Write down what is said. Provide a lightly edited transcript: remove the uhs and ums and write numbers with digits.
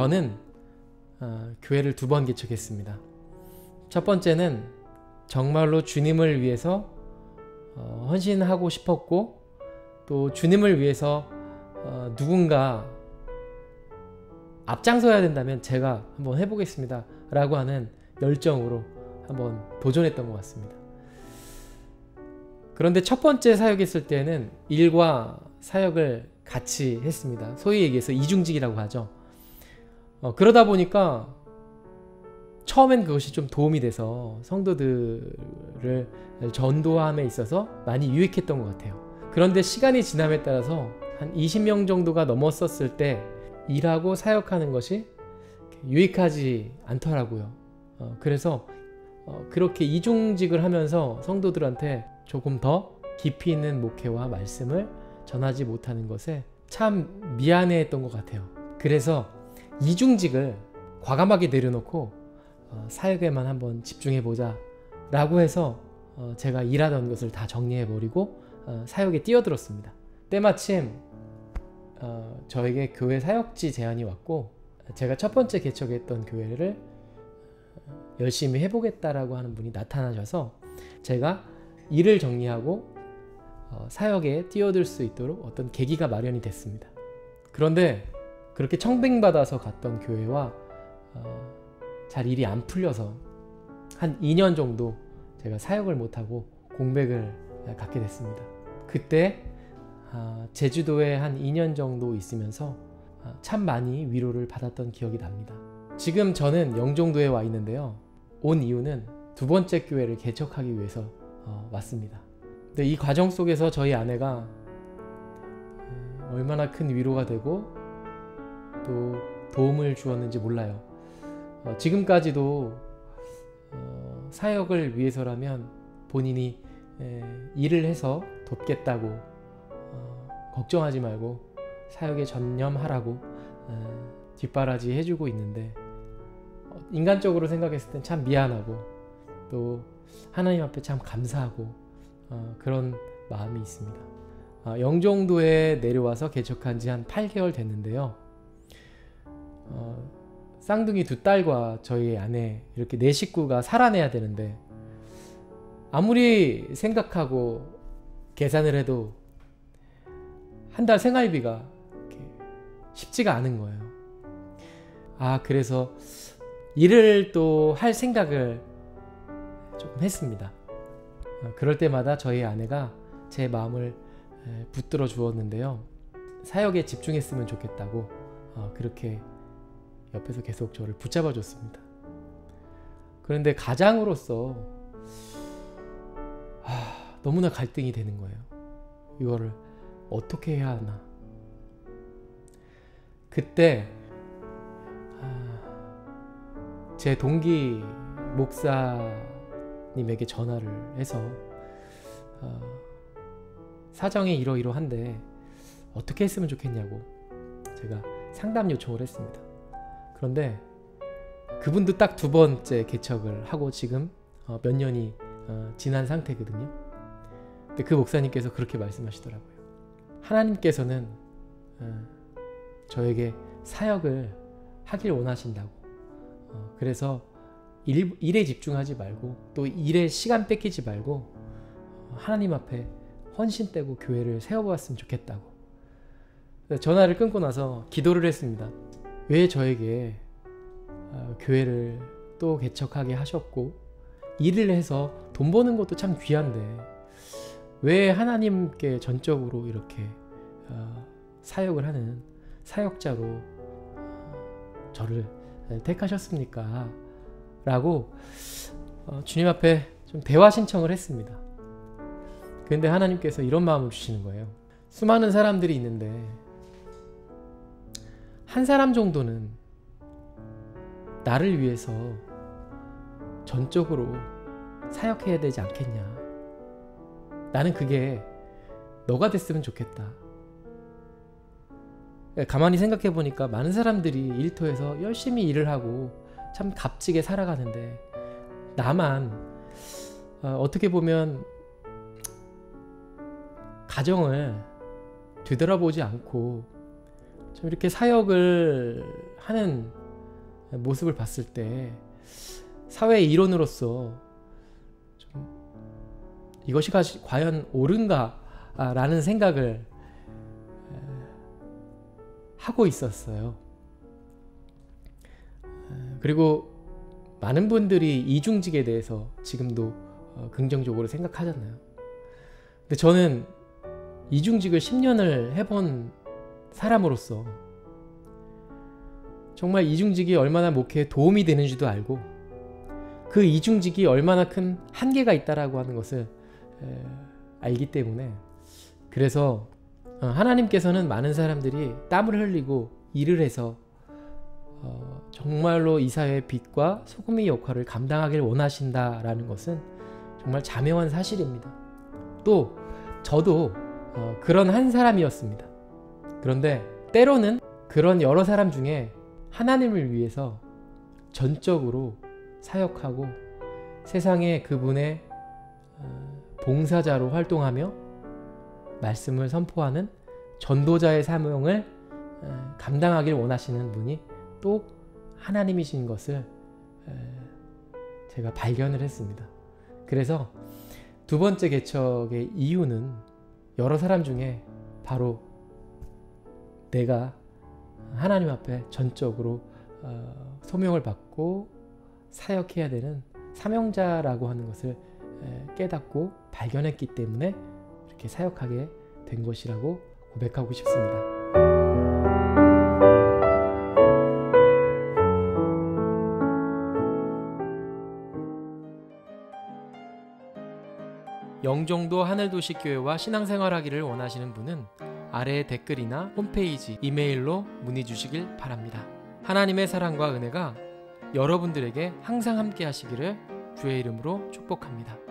저는 교회를 2번 개척했습니다. 첫 번째는 정말로 주님을 위해서 헌신하고 싶었고, 또 주님을 위해서 누군가 앞장서야 된다면 제가 한번 해보겠습니다 라고 하는 열정으로 한번 도전했던 것 같습니다. 그런데 첫 번째 사역했을 때는 일과 사역을 같이 했습니다. 소위 얘기해서 이중직이라고 하죠. 그러다 보니까 처음엔 그것이 좀 도움이 돼서 성도들을 전도함에 있어서 많이 유익했던 것 같아요. 그런데 시간이 지남에 따라서 한 20명 정도가 넘었었을 때 일하고 사역하는 것이 유익하지 않더라고요. 그래서 그렇게 이중직을 하면서 성도들한테 조금 더 깊이 있는 목회와 말씀을 전하지 못하는 것에 참 미안해했던 것 같아요. 그래서 이중직을 과감하게 내려놓고 사역에만 한번 집중해보자 라고 해서 제가 일하던 것을 다 정리해버리고 사역에 뛰어들었습니다. 때마침 저에게 교회 사역지 제안이 왔고, 제가 첫 번째 개척했던 교회를 열심히 해보겠다라고 하는 분이 나타나셔서 제가 일을 정리하고 사역에 뛰어들 수 있도록 어떤 계기가 마련이 됐습니다. 그런데 그렇게 청빙받아서 갔던 교회와 잘 일이 안 풀려서 한 2년 정도 제가 사역을 못하고 공백을 갖게 됐습니다. 그때 제주도에 한 2년 정도 있으면서 참 많이 위로를 받았던 기억이 납니다. 지금 저는 영종도에 와 있는데요. 온 이유는 2번째 교회를 개척하기 위해서 왔습니다. 근데 이 과정 속에서 저희 아내가 얼마나 큰 위로가 되고 또 도움을 주었는지 몰라요. 지금까지도 사역을 위해서라면 본인이 일을 해서 돕겠다고 걱정하지 말고 사역에 전념하라고 뒷바라지 해주고 있는데, 인간적으로 생각했을 땐 참 미안하고 또 하나님 앞에 참 감사하고 그런 마음이 있습니다. 영종도에 내려와서 개척한 지 한 8개월 됐는데요. 쌍둥이 2딸과 저희 아내 이렇게 4식구가 살아내야 되는데, 아무리 생각하고 계산을 해도 한 달 생활비가 쉽지가 않은 거예요. 그래서 일을 또 할 생각을 조금 했습니다. 그럴 때마다 저희 아내가 제 마음을 붙들어 주었는데요. 사역에 집중했으면 좋겠다고 그렇게 옆에서 계속 저를 붙잡아 줬습니다. 그런데 가장으로서 너무나 갈등이 되는 거예요. 이거를 어떻게 해야 하나. 그때 제 동기 목사님에게 전화를 해서 사정이 이러이러한데 어떻게 했으면 좋겠냐고 제가 상담 요청을 했습니다. 그런데 그분도 딱 2번째 개척을 하고 지금 몇 년이 지난 상태거든요. 근데 그 목사님께서 그렇게 말씀하시더라고요. 하나님께서는 저에게 사역을 하길 원하신다고. 그래서 일에 집중하지 말고 또 일에 시간 뺏기지 말고 하나님 앞에 헌신되고 교회를 세워보았으면 좋겠다고. 전화를 끊고 나서 기도를 했습니다. 왜 저에게 교회를 또 개척하게 하셨고, 일을 해서 돈 버는 것도 참 귀한데 왜 하나님께 전적으로 이렇게 사역을 하는 사역자로 저를 택하셨습니까? 라고 주님 앞에 좀 대화 신청을 했습니다. 그런데 하나님께서 이런 마음을 주시는 거예요. 수많은 사람들이 있는데 한 사람 정도는 나를 위해서 전적으로 사역해야 되지 않겠냐. 나는 그게 너가 됐으면 좋겠다. 가만히 생각해 보니까 많은 사람들이 일터에서 열심히 일을 하고 참 값지게 살아가는데 나만 어떻게 보면 가정을 되돌아보지 않고 좀 이렇게 사역을 하는 모습을 봤을 때 사회의 일원으로서 좀 이것이 과연 옳은가 라는 생각을 하고 있었어요. 그리고 많은 분들이 이중직에 대해서 지금도 긍정적으로 생각하잖아요. 근데 저는 이중직을 10년을 해본 사람으로서 정말 이중직이 얼마나 목회에 도움이 되는지도 알고 그 이중직이 얼마나 큰 한계가 있다라고 하는 것을 알기 때문에, 그래서 하나님께서는 많은 사람들이 땀을 흘리고 일을 해서 정말로 이 사회의 빛과 소금의 역할을 감당하길 원하신다라는 것은 정말 자명한 사실입니다. 또 저도 그런 한 사람이었습니다. 그런데 때로는 그런 여러 사람 중에 하나님을 위해서 전적으로 사역하고 세상에 그분의 봉사자로 활동하며 말씀을 선포하는 전도자의 사명을 감당하길 원하시는 분이 또 하나님이신 것을 제가 발견을 했습니다. 그래서 두 번째 개척의 이유는 여러 사람 중에 바로 내가 하나님 앞에 전적으로 소명을 받고 사역해야 되는 사명자라고 하는 것을 깨닫고 발견했기 때문에 이렇게 사역하게 된 것이라고 고백하고 싶습니다. 영종도 하늘도시교회와 신앙생활하기를 원하시는 분은 아래의 댓글이나 홈페이지, 이메일로 문의 주시길 바랍니다. 하나님의 사랑과 은혜가 여러분들에게 항상 함께 하시기를 주의 이름으로 축복합니다.